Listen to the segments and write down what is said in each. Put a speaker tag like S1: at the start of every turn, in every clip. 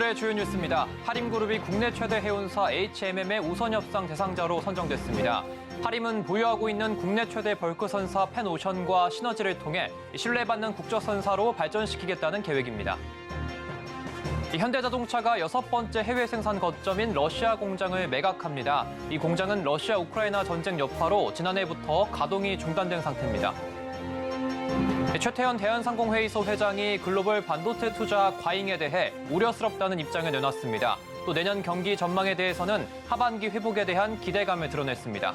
S1: 오늘의 주요 뉴스입니다. 하림그룹이 국내 최대 해운사 HMM의 우선협상 대상자로 선정됐습니다. 하림은 보유하고 있는 국내 최대 벌크선사 펜오션과 시너지를 통해 신뢰받는 국적선사로 발전시키겠다는 계획입니다. 현대자동차가 6번째 해외 생산 거점인 러시아 공장을 매각합니다. 이 공장은 러시아 우크라이나 전쟁 여파로 지난해부터 가동이 중단된 상태입니다. 최태현 대한상공회의소 회장이 글로벌 반도체 투자 과잉에 대해 우려스럽다는 입장을 내놨습니다. 또 내년 경기 전망에 대해서는 하반기 회복에 대한 기대감을 드러냈습니다.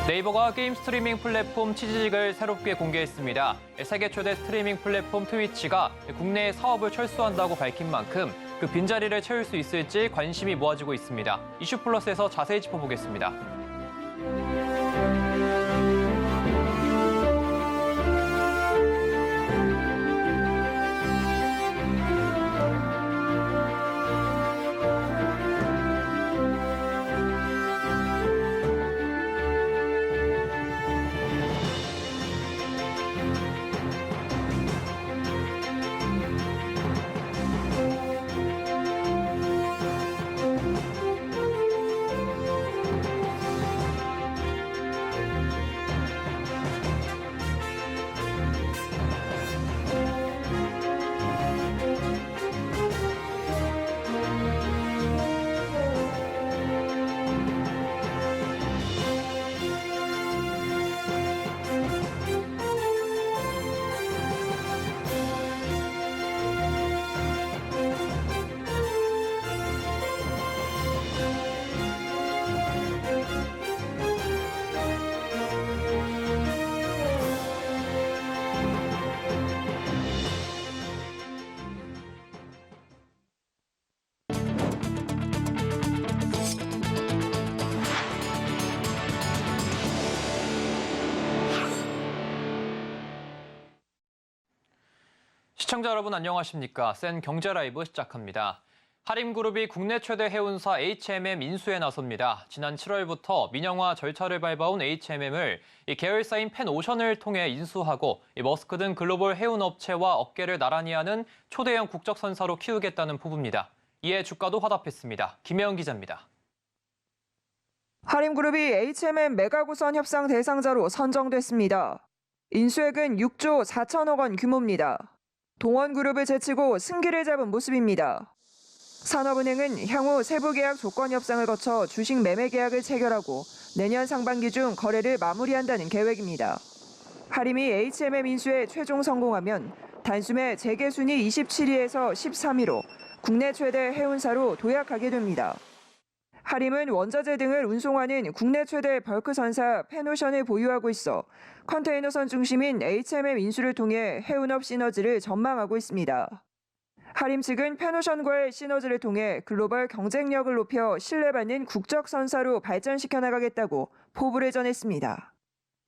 S1: 네이버가 게임 스트리밍 플랫폼 치지직을 새롭게 공개했습니다. 세계 최대 스트리밍 플랫폼 트위치가 국내에 사업을 철수한다고 밝힌 만큼 그 빈자리를 채울 수 있을지 관심이 모아지고 있습니다. 이슈플러스에서 자세히 짚어보겠습니다. 시청자 여러분 안녕하십니까? 센 경제 라이브 시작합니다. 하림그룹이 국내 최대 해운사 HMM 인수에 나섭니다. 지난 7월부터 민영화 절차를 밟아온 HMM을 계열사인 펜오션을 통해 인수하고 머스크 등 글로벌 해운업체와 어깨를 나란히 하는 초대형 국적선사로 키우겠다는 포부입니다. 이에 주가도 화답했습니다. 김혜영 기자입니다.
S2: 하림그룹이 HMM 매각우선 협상 대상자로 선정됐습니다. 인수액은 6조 4천억 원 규모입니다. 동원그룹을 제치고 승기를 잡은 모습입니다. 산업은행은 향후 세부 계약 조건 협상을 거쳐 주식 매매 계약을 체결하고 내년 상반기 중 거래를 마무리한다는 계획입니다. 하림이 HMM 인수에 최종 성공하면 단숨에 재계 순위 27위에서 13위로 국내 최대 해운사로 도약하게 됩니다. 하림은 원자재 등을 운송하는 국내 최대 벌크선사 펜오션을 보유하고 있어 컨테이너선 중심인 HMM 인수를 통해 해운업 시너지를 전망하고 있습니다. 하림 측은 펜오션과의 시너지를 통해 글로벌 경쟁력을 높여 신뢰받는 국적선사로 발전시켜 나가겠다고 포부를 전했습니다.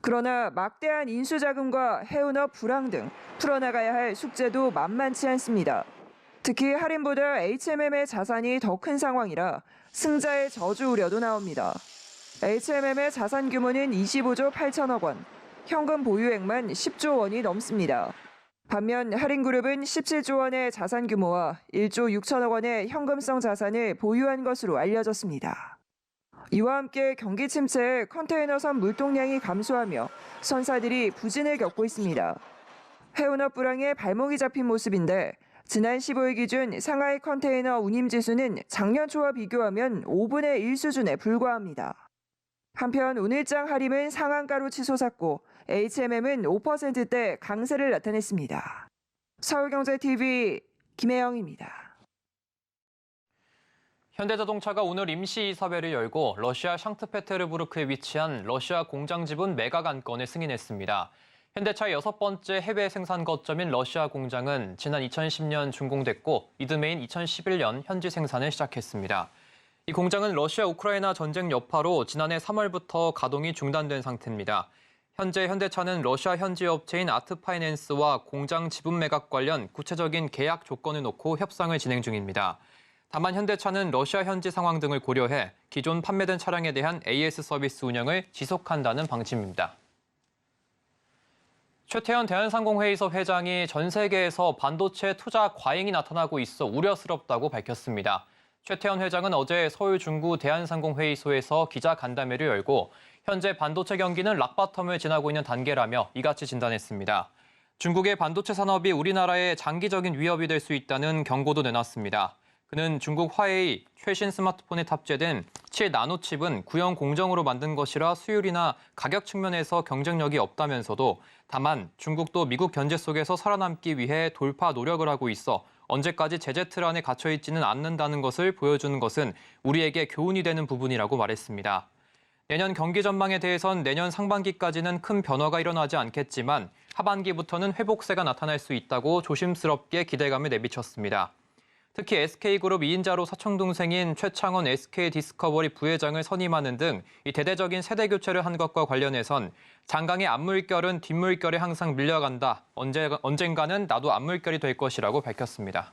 S2: 그러나 막대한 인수자금과 해운업 불황 등 풀어나가야 할 숙제도 만만치 않습니다. 특히 하림보다 HMM의 자산이 더 큰 상황이라 승자의 저주 우려도 나옵니다. HMM의 자산 규모는 25조 8천억 원, 현금 보유액만 10조 원이 넘습니다. 반면 하림그룹은 17조 원의 자산 규모와 1조 6천억 원의 현금성 자산을 보유한 것으로 알려졌습니다. 이와 함께 경기 침체에 컨테이너선 물동량이 감소하며 선사들이 부진을 겪고 있습니다. 해운업 불황에 발목이 잡힌 모습인데 지난 15일 기준 상하이 컨테이너 운임지수는 작년 초와 비교하면 5분의 1 수준에 불과합니다. 한편 오늘장 하림은 상한가로 치솟았고 HMM은 5%대 강세를 나타냈습니다. 서울경제TV 김혜영입니다.
S1: 현대자동차가 오늘 임시이사회를 열고 러시아 샹트페테르부르크에 위치한 러시아 공장 지분 매각 안건을 승인했습니다. 현대차의 6번째 해외 생산 거점인 러시아 공장은 지난 2010년 준공됐고 이듬해인 2011년 현지 생산을 시작했습니다. 이 공장은 러시아 우크라이나 전쟁 여파로 지난해 3월부터 가동이 중단된 상태입니다. 현재 현대차는 러시아 현지 업체인 아트파이낸스와 공장 지분 매각 관련 구체적인 계약 조건을 놓고 협상을 진행 중입니다. 다만 현대차는 러시아 현지 상황 등을 고려해 기존 판매된 차량에 대한 AS 서비스 운영을 지속한다는 방침입니다. 최태현 대한상공회의소 회장이 전 세계에서 반도체 투자 과잉이 나타나고 있어 우려스럽다고 밝혔습니다. 최태현 회장은 어제 서울 중구 대한상공회의소에서 기자 간담회를 열고 현재 반도체 경기는 락바텀을 지나고 있는 단계라며 이같이 진단했습니다. 중국의 반도체 산업이 우리나라에 장기적인 위협이 될 수 있다는 경고도 내놨습니다. 그는 중국 화웨이 최신 스마트폰에 탑재된 7나노칩은 구형 공정으로 만든 것이라 수율이나 가격 측면에서 경쟁력이 없다면서도 다만 중국도 미국 견제 속에서 살아남기 위해 돌파 노력을 하고 있어 언제까지 제재 틀 안에 갇혀 있지는 않는다는 것을 보여주는 것은 우리에게 교훈이 되는 부분이라고 말했습니다. 내년 경기 전망에 대해선 내년 상반기까지는 큰 변화가 일어나지 않겠지만 하반기부터는 회복세가 나타날 수 있다고 조심스럽게 기대감을 내비쳤습니다. 특히 SK그룹 2인자로 사촌동생인 최창원 SK디스커버리 부회장을 선임하는 등 이 대대적인 세대 교체를 한 것과 관련해선 장강의 앞물결은 뒷물결에 항상 밀려간다. 언젠가는 나도 앞물결이 될 것이라고 밝혔습니다.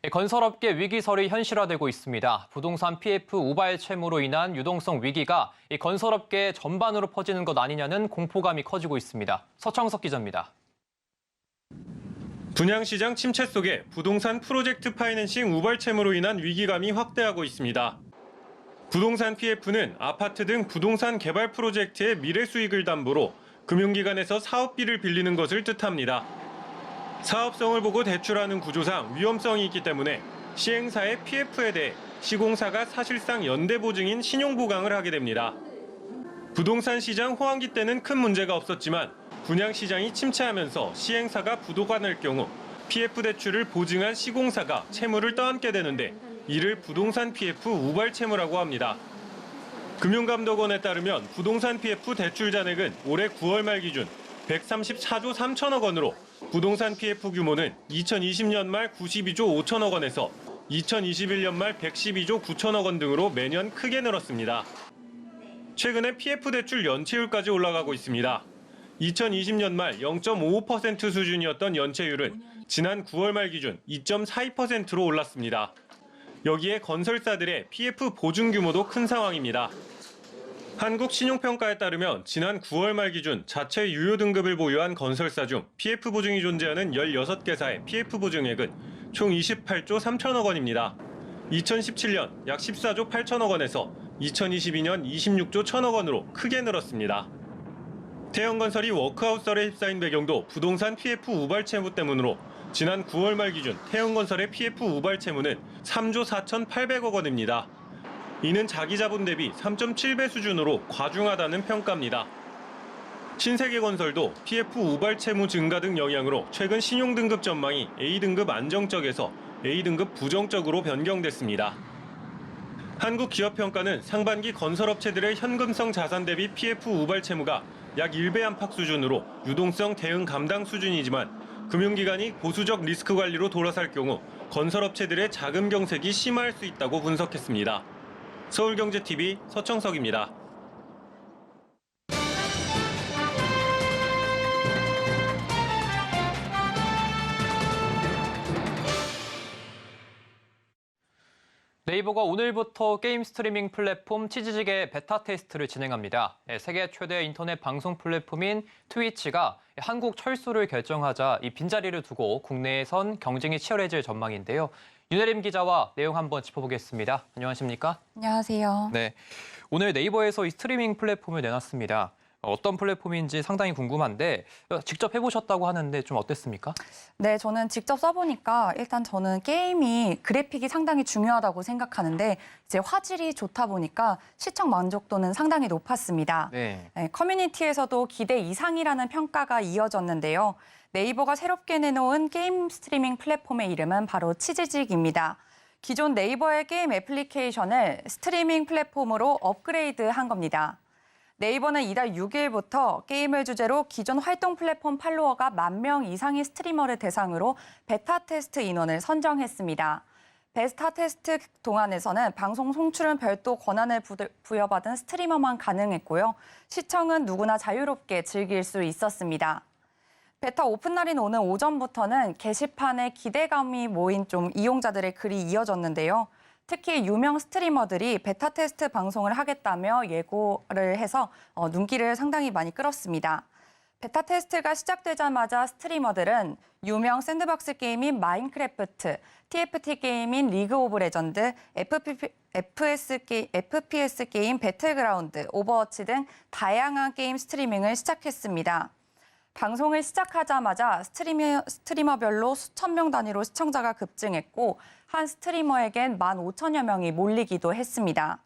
S1: 건설업계 위기설이 현실화되고 있습니다. 부동산 PF 우발 채무로 인한 유동성 위기가 이 건설업계 전반으로 퍼지는 것 아니냐는 공포감이 커지고 있습니다. 서청석 기자입니다.
S3: 분양시장 침체 속에 부동산 프로젝트 파이낸싱 우발 채무로 인한 위기감이 확대하고 있습니다. 부동산 PF는 아파트 등 부동산 개발 프로젝트의 미래 수익을 담보로 금융기관에서 사업비를 빌리는 것을 뜻합니다. 사업성을 보고 대출하는 구조상 위험성이 있기 때문에 시행사의 PF에 대해 시공사가 사실상 연대보증인 신용보강을 하게 됩니다. 부동산 시장 호황기 때는 큰 문제가 없었지만 분양시장이 침체하면서 시행사가 부도가 날 경우 PF 대출을 보증한 시공사가 채무를 떠안게 되는데 이를 부동산 PF 우발 채무라고 합니다. 금융감독원에 따르면 부동산 PF 대출 잔액은 올해 9월 말 기준 134조 3천억 원으로 부동산 PF 규모는 2020년 말 92조 5천억 원에서 2021년 말 112조 9천억 원 등으로 매년 크게 늘었습니다. 최근에 PF 대출 연체율까지 올라가고 있습니다. 2020년 말 0.55% 수준이었던 연체율은 지난 9월 말 기준 2.42%로 올랐습니다. 여기에 건설사들의 PF 보증 규모도 큰 상황입니다. 한국신용평가에 따르면 지난 9월 말 기준 자체 유효 등급을 보유한 건설사 중 PF 보증이 존재하는 16개사의 PF 보증액은 총 28조 3천억 원입니다. 2017년 약 14조 8천억 원에서 2022년 26조 1천억 원으로 크게 늘었습니다. 태형건설이 워크아웃설에 휩싸인 배경도 부동산 PF 우발 채무 때문으로 지난 9월 말 기준 태형건설의 PF 우발 채무는 3조 4,800억 원입니다. 이는 자기 자본 대비 3.7배 수준으로 과중하다는 평가입니다. 신세계건설도 PF 우발 채무 증가 등 영향으로 최근 신용등급 전망이 A등급 안정적에서 A등급 부정적으로 변경됐습니다. 한국기업평가는 상반기 건설업체들의 현금성 자산 대비 PF 우발 채무가 약 1배 안팎 수준으로 유동성 대응 감당 수준이지만 금융기관이 보수적 리스크 관리로 돌아설 경우 건설업체들의 자금 경색이 심화할 수 있다고 분석했습니다. 서울경제TV 서청석입니다.
S1: 네이버가 오늘부터 게임 스트리밍 플랫폼 치즈직의 베타 테스트를 진행합니다. 세계 최대 인터넷 방송 플랫폼인 트위치가 한국 철수를 결정하자 이 빈자리를 두고 국내에선 경쟁이 치열해질 전망인데요. 윤혜림 기자와 내용 한번 짚어보겠습니다. 안녕하십니까?
S4: 안녕하세요.
S1: 네, 오늘 네이버에서 이 스트리밍 플랫폼을 내놨습니다. 어떤 플랫폼인지 상당히 궁금한데 직접 해보셨다고 하는데 좀 어땠습니까?
S4: 네, 저는 직접 써보니까 일단 저는 게임이 그래픽이 상당히 중요하다고 생각하는데 이제 화질이 좋다 보니까 시청 만족도는 상당히 높았습니다.
S1: 네.
S4: 네, 커뮤니티에서도 기대 이상이라는 평가가 이어졌는데요. 네이버가 새롭게 내놓은 게임 스트리밍 플랫폼의 이름은 바로 치즈직입니다. 기존 네이버의 게임 애플리케이션을 스트리밍 플랫폼으로 업그레이드한 겁니다. 네이버는 이달 6일부터 게임을 주제로 기존 활동 플랫폼 팔로워가 10,000명 이상의 스트리머를 대상으로 베타 테스트 인원을 선정했습니다. 베타 테스트 동안에서는 방송 송출은 별도 권한을 부여받은 스트리머만 가능했고요. 시청은 누구나 자유롭게 즐길 수 있었습니다. 베타 오픈 날인 오늘 오전부터는 게시판에 기대감이 모인 좀 이용자들의 글이 이어졌는데요. 특히 유명 스트리머들이 베타 테스트 방송을 하겠다며 예고를 해서 눈길을 상당히 많이 끌었습니다. 베타 테스트가 시작되자마자 스트리머들은 유명 샌드박스 게임인 마인크래프트, TFT 게임인 리그 오브 레전드, FPS 게임 배틀그라운드, 오버워치 등 다양한 게임 스트리밍을 시작했습니다. 방송을 시작하자마자 스트리머별로 수천 명 단위로 시청자가 급증했고 한 스트리머에겐 15,000여 명이 몰리기도 했습니다.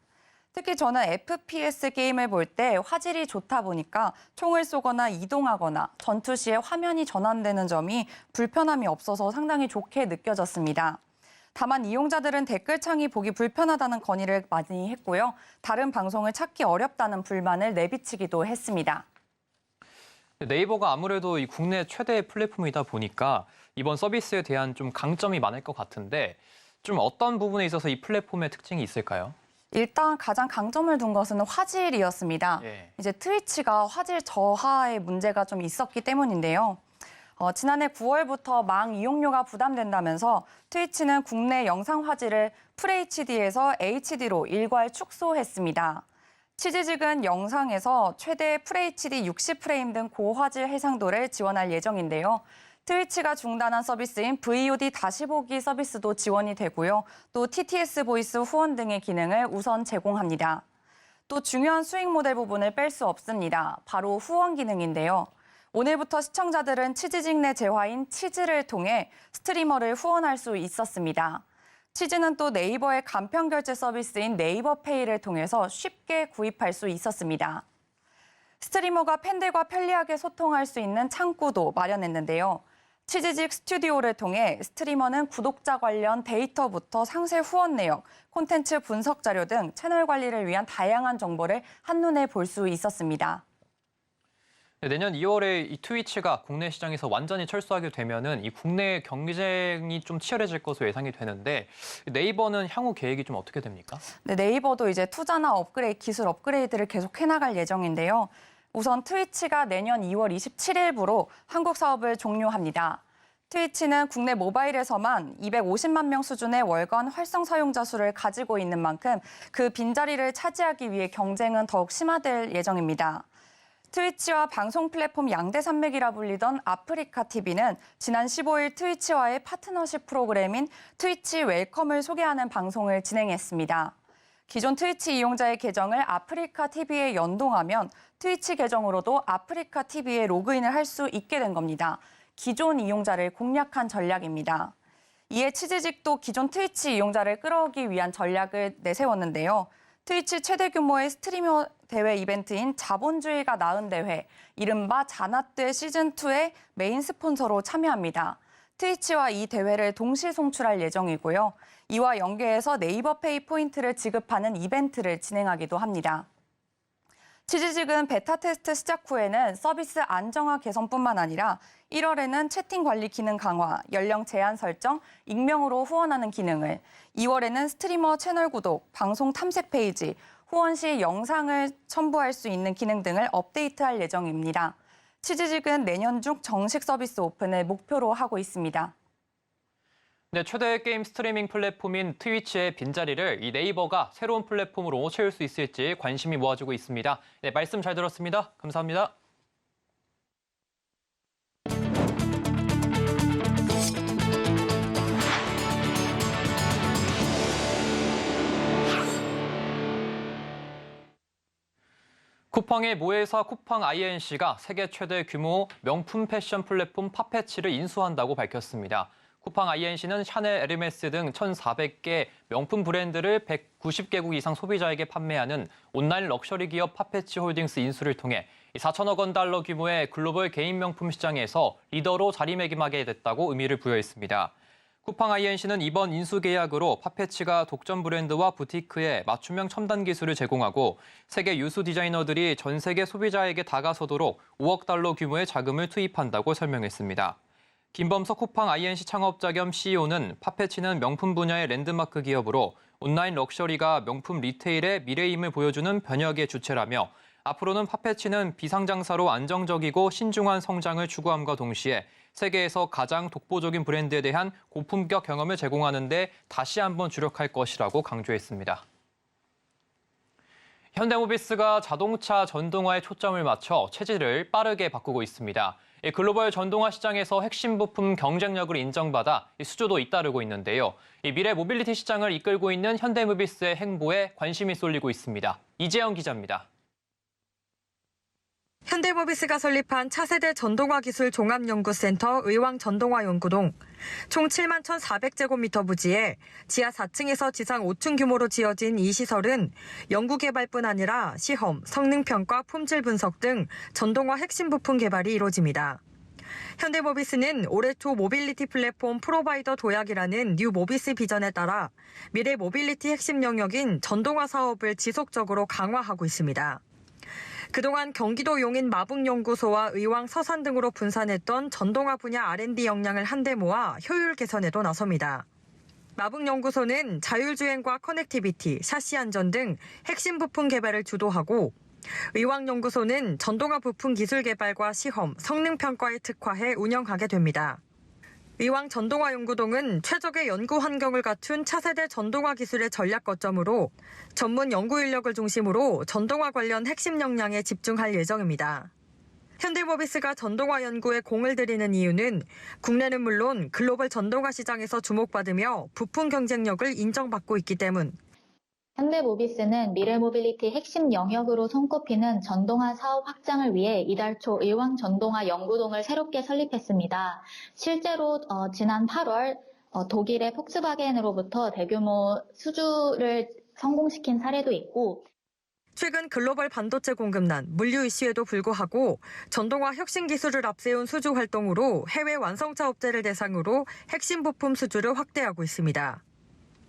S4: 특히 저는 FPS 게임을 볼 때 화질이 좋다 보니까 총을 쏘거나 이동하거나 전투 시에 화면이 전환되는 점이 불편함이 없어서 상당히 좋게 느껴졌습니다. 다만 이용자들은 댓글창이 보기 불편하다는 건의를 많이 했고요. 다른 방송을 찾기 어렵다는 불만을 내비치기도 했습니다.
S1: 네이버가 아무래도 이 국내 최대 플랫폼이다 보니까 이번 서비스에 대한 좀 강점이 많을 것 같은데 좀 어떤 부분에 있어서 이 플랫폼의 특징이 있을까요?
S4: 일단 가장 강점을 둔 것은 화질이었습니다.
S1: 예.
S4: 이제 트위치가 화질 저하의 문제가 좀 있었기 때문인데요. 지난해 9월부터 망 이용료가 부담된다면서 트위치는 국내 영상 화질을 FHD에서 HD로 일괄 축소했습니다. 치즈직은 영상에서 최대 FHD 60프레임 등 고화질 해상도를 지원할 예정인데요. 트위치가 중단한 서비스인 VOD 다시 보기 서비스도 지원이 되고요. 또 TTS 보이스 후원 등의 기능을 우선 제공합니다. 또 중요한 수익 모델 부분을 뺄 수 없습니다. 바로 후원 기능인데요. 오늘부터 시청자들은 치즈직 내 재화인 치즈를 통해 스트리머를 후원할 수 있었습니다. 치즈는 또 네이버의 간편 결제 서비스인 네이버페이를 통해서 쉽게 구입할 수 있었습니다. 스트리머가 팬들과 편리하게 소통할 수 있는 창구도 마련했는데요. 치즈직 스튜디오를 통해 스트리머는 구독자 관련 데이터부터 상세 후원 내역, 콘텐츠 분석 자료 등 채널 관리를 위한 다양한 정보를 한눈에 볼 수 있었습니다.
S1: 내년 2월에 이 트위치가 국내 시장에서 완전히 철수하게 되면은 이 국내 경쟁이 좀 치열해질 것으로 예상이 되는데 네이버는 향후 계획이 좀 어떻게 됩니까?
S4: 네, 네이버도 이제 투자나 기술 업그레이드를 계속 해나갈 예정인데요. 우선 트위치가 내년 2월 27일부로 한국 사업을 종료합니다. 트위치는 국내 모바일에서만 250만 명 수준의 월간 활성 사용자 수를 가지고 있는 만큼 그 빈자리를 차지하기 위해 경쟁은 더욱 심화될 예정입니다. 트위치와 방송 플랫폼 양대 산맥이라 불리던 아프리카 TV는 지난 15일 트위치와의 파트너십 프로그램인 트위치 웰컴을 소개하는 방송을 진행했습니다. 기존 트위치 이용자의 계정을 아프리카 TV에 연동하면 트위치 계정으로도 아프리카 TV에 로그인을 할 수 있게 된 겁니다. 기존 이용자를 공략한 전략입니다. 이에 치즈직도 기존 트위치 이용자를 끌어오기 위한 전략을 내세웠는데요. 트위치 최대 규모의 스트리머 대회 이벤트인 자본주의가 낳은 대회, 이른바 자나떼 시즌2의 메인 스폰서로 참여합니다. 트위치와 이 대회를 동시 송출할 예정이고요. 이와 연계해서 네이버페이 포인트를 지급하는 이벤트를 진행하기도 합니다. 치즈직은 베타 테스트 시작 후에는 서비스 안정화 개선뿐만 아니라 1월에는 채팅 관리 기능 강화, 연령 제한 설정, 익명으로 후원하는 기능을, 2월에는 스트리머 채널 구독, 방송 탐색 페이지, 후원 시 영상을 첨부할 수 있는 기능 등을 업데이트할 예정입니다. 치즈직은 내년 중 정식 서비스 오픈을 목표로 하고 있습니다.
S1: 네, 최대 게임 스트리밍 플랫폼인 트위치의 빈자리를 이 네이버가 새로운 플랫폼으로 채울 수 있을지 관심이 모아지고 있습니다. 네, 말씀 잘 들었습니다. 감사합니다. 쿠팡의 모회사 쿠팡 INC가 세계 최대 규모 명품 패션 플랫폼 파페치를 인수한다고 밝혔습니다. 쿠팡 INC는 샤넬, 에르메스 등 1,400개 명품 브랜드를 190개국 이상 소비자에게 판매하는 온라인 럭셔리 기업 파페치 홀딩스 인수를 통해 4천억 원 달러 규모의 글로벌 개인 명품 시장에서 리더로 자리매김하게 됐다고 의미를 부여했습니다. 쿠팡 INC는 이번 인수 계약으로 파페치가 독점 브랜드와 부티크에 맞춤형 첨단 기술을 제공하고 세계 유수 디자이너들이 전 세계 소비자에게 다가서도록 5억 달러 규모의 자금을 투입한다고 설명했습니다. 김범석 쿠팡 INC 창업자 겸 CEO는 파페치는 명품 분야의 랜드마크 기업으로 온라인 럭셔리가 명품 리테일의 미래임을 보여주는 변혁의 주체라며 앞으로는 파페치는 비상장사로 안정적이고 신중한 성장을 추구함과 동시에 세계에서 가장 독보적인 브랜드에 대한 고품격 경험을 제공하는 데 다시 한번 주력할 것이라고 강조했습니다. 현대모비스가 자동차 전동화에 초점을 맞춰 체질을 빠르게 바꾸고 있습니다. 글로벌 전동화 시장에서 핵심 부품 경쟁력을 인정받아 수주도 잇따르고 있는데요. 미래 모빌리티 시장을 이끌고 있는 현대모비스의 행보에 관심이 쏠리고 있습니다. 이재영 기자입니다.
S5: 현대모비스가 설립한 차세대 전동화 기술 종합연구센터 의왕전동화연구동. 총 7만 1,400제곱미터 부지에 지하 4층에서 지상 5층 규모로 지어진 이 시설은 연구개발뿐 아니라 시험, 성능평가, 품질 분석 등 전동화 핵심 부품 개발이 이루어집니다. 현대모비스는 올해 초 모빌리티 플랫폼 프로바이더 도약이라는 뉴 모비스 비전에 따라 미래 모빌리티 핵심 영역인 전동화 사업을 지속적으로 강화하고 있습니다. 그동안 경기도 용인 마북연구소와 의왕 서산 등으로 분산했던 전동화 분야 R&D 역량을 한데 모아 효율 개선에도 나섭니다. 마북연구소는 자율주행과 커넥티비티, 샤시 안전 등 핵심 부품 개발을 주도하고 의왕연구소는 전동화 부품 기술 개발과 시험, 성능 평가에 특화해 운영하게 됩니다. 의왕 전동화연구동은 최적의 연구 환경을 갖춘 차세대 전동화 기술의 전략 거점으로 전문 연구 인력을 중심으로 전동화 관련 핵심 역량에 집중할 예정입니다. 현대모비스가 전동화 연구에 공을 들이는 이유는 국내는 물론 글로벌 전동화 시장에서 주목받으며 부품 경쟁력을 인정받고 있기 때문.
S6: 현대모비스는 미래모빌리티 핵심 영역으로 손꼽히는 전동화 사업 확장을 위해 이달 초 의왕 전동화 연구동을 새롭게 설립했습니다. 실제로 지난 8월 독일의 폭스바겐으로부터 대규모 수주를 성공시킨 사례도 있고,
S5: 최근 글로벌 반도체 공급난, 물류 이슈에도 불구하고 전동화 혁신 기술을 앞세운 수주 활동으로 해외 완성차 업체를 대상으로 핵심 부품 수주를 확대하고 있습니다.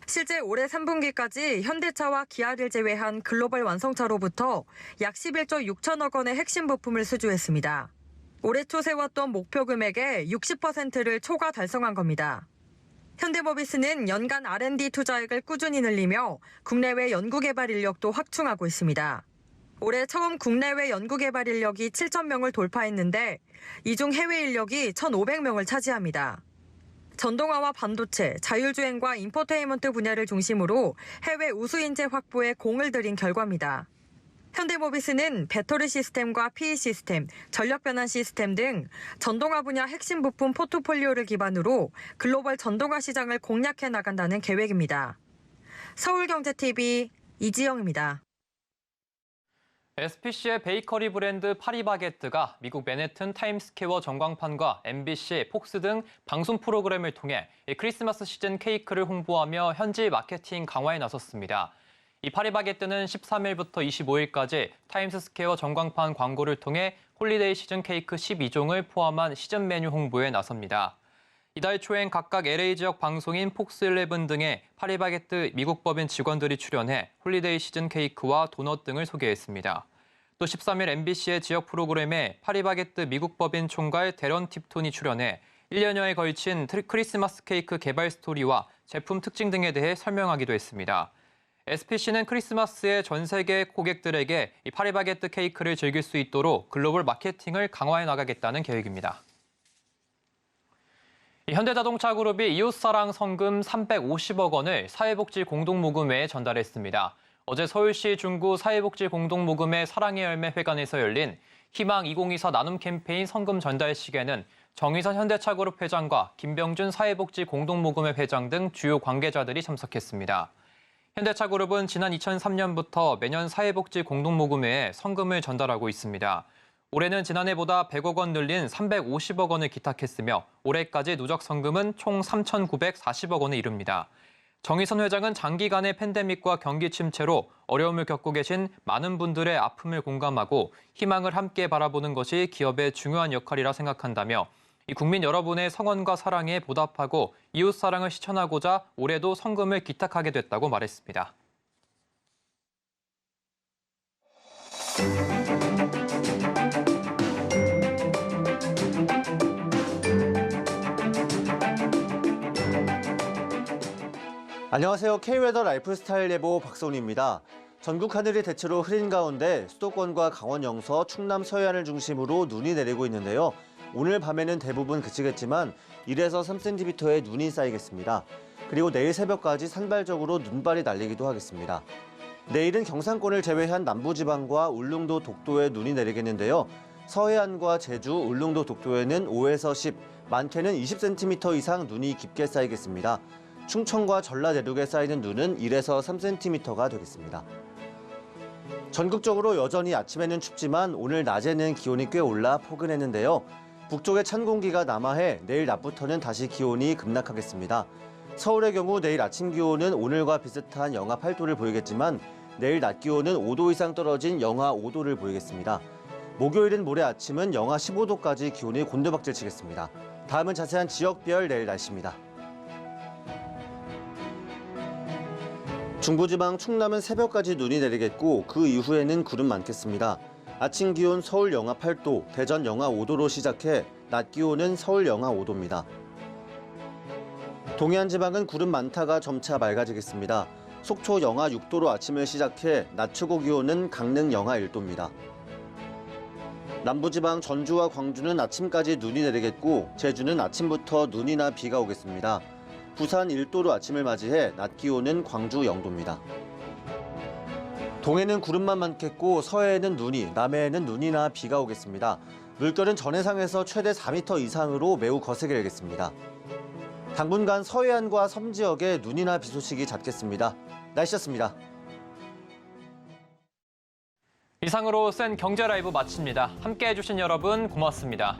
S5: 실제 올해 3분기까지 현대차와 기아를 제외한 글로벌 완성차로부터 약 11조 6천억 원의 핵심 부품을 수주했습니다. 올해 초 세웠던 목표 금액의 60%를 초과 달성한 겁니다. 현대모비스는 연간 R&D 투자액을 꾸준히 늘리며 국내외 연구개발 인력도 확충하고 있습니다. 올해 처음 국내외 연구개발 인력이 7,000명을 돌파했는데 이 중 해외 인력이 1,500명을 차지합니다. 전동화와 반도체, 자율주행과 인포테인먼트 분야를 중심으로 해외 우수인재 확보에 공을 들인 결과입니다. 현대모비스는 배터리 시스템과 PE 시스템, 전력 변환 시스템 등 전동화 분야 핵심 부품 포트폴리오를 기반으로 글로벌 전동화 시장을 공략해 나간다는 계획입니다. 서울경제TV 이지영입니다.
S1: SPC의 베이커리 브랜드 파리바게뜨가 미국 맨해튼 타임스퀘어 전광판과 MBC, 폭스 등 방송 프로그램을 통해 크리스마스 시즌 케이크를 홍보하며 현지 마케팅 강화에 나섰습니다. 이 파리바게뜨는 13일부터 25일까지 타임스스퀘어 전광판 광고를 통해 홀리데이 시즌 케이크 12종을 포함한 시즌 메뉴 홍보에 나섭니다. 이달 초엔 각각 LA 지역 방송인 폭스11 등의 파리바게뜨 미국 법인 직원들이 출연해 홀리데이 시즌 케이크와 도넛 등을 소개했습니다. 또 13일 MBC의 지역 프로그램에 파리바게뜨 미국 법인 총괄 데런 팁톤이 출연해 1년여에 걸친 크리스마스 케이크 개발 스토리와 제품 특징 등에 대해 설명하기도 했습니다. SPC는 크리스마스에 전 세계 고객들에게 이 파리바게뜨 케이크를 즐길 수 있도록 글로벌 마케팅을 강화해 나가겠다는 계획입니다. 현대자동차 그룹이 이웃사랑 성금 350억 원을 사회복지 공동모금회에 전달했습니다. 어제 서울시 중구 사회복지 공동모금회 사랑의 열매 회관에서 열린 희망 2024 나눔 캠페인 성금 전달식에는 정의선 현대차그룹 회장과 김병준 사회복지 공동모금회 회장 등 주요 관계자들이 참석했습니다. 현대차그룹은 지난 2003년부터 매년 사회복지 공동모금회에 성금을 전달하고 있습니다. 올해는 지난해보다 100억 원 늘린 350억 원을 기탁했으며 올해까지 누적 성금은 총 3,940억 원에 이릅니다. 정의선 회장은 장기간의 팬데믹과 경기 침체로 어려움을 겪고 계신 많은 분들의 아픔을 공감하고 희망을 함께 바라보는 것이 기업의 중요한 역할이라 생각한다며 이 국민 여러분의 성원과 사랑에 보답하고 이웃사랑을 실천하고자 올해도 성금을 기탁하게 됐다고 말했습니다.
S7: 안녕하세요. K웨더 라이프스타일 예보 박선우입니다. 전국 하늘이 대체로 흐린 가운데 수도권과 강원 영서, 충남 서해안을 중심으로 눈이 내리고 있는데요. 오늘 밤에는 대부분 그치겠지만 1에서 3cm의 눈이 쌓이겠습니다. 그리고 내일 새벽까지 산발적으로 눈발이 날리기도 하겠습니다. 내일은 경상권을 제외한 남부지방과 울릉도, 독도에 눈이 내리겠는데요. 서해안과 제주, 울릉도, 독도에는 5에서 10, 많게는 20cm 이상 눈이 깊게 쌓이겠습니다. 충청과 전라 내륙에 쌓이는 눈은 1에서 3cm가 되겠습니다. 전국적으로 여전히 아침에는 춥지만 오늘 낮에는 기온이 꽤 올라 포근했는데요. 북쪽에 찬 공기가 남하해 내일 낮부터는 다시 기온이 급락하겠습니다. 서울의 경우 내일 아침 기온은 오늘과 비슷한 영하 8도를 보이겠지만 내일 낮 기온은 5도 이상 떨어진 영하 5도를 보이겠습니다. 목요일은 모레 아침은 영하 15도까지 기온이 곤두박질치겠습니다. 다음은 자세한 지역별 내일 날씨입니다. 중부지방 충남은 새벽까지 눈이 내리겠고 그 이후에는 구름 많겠습니다. 아침 기온 서울 영하 8도, 대전 영하 5도로 시작해 낮 기온은 서울 영하 5도입니다. 동해안 지방은 구름 많다가 점차 맑아지겠습니다. 속초 영하 6도로 아침을 시작해 낮 최고 기온은 강릉 영하 1도입니다. 남부지방 전주와 광주는 아침까지 눈이 내리겠고 제주는 아침부터 눈이나 비가 오겠습니다. 부산 1도로 아침을 맞이해 낮 기온은 광주 0도입니다. 동해는 구름만 많겠고 서해에는 눈이, 남해에는 눈이나 비가 오겠습니다. 물결은 전해상에서 최대 4m 이상으로 매우 거세게 일겠습니다. 당분간 서해안과 섬 지역에 눈이나 비 소식이 잦겠습니다. 날씨였습니다.
S1: 이상으로 센 경제 라이브 마칩니다. 함께해 주신 여러분 고맙습니다.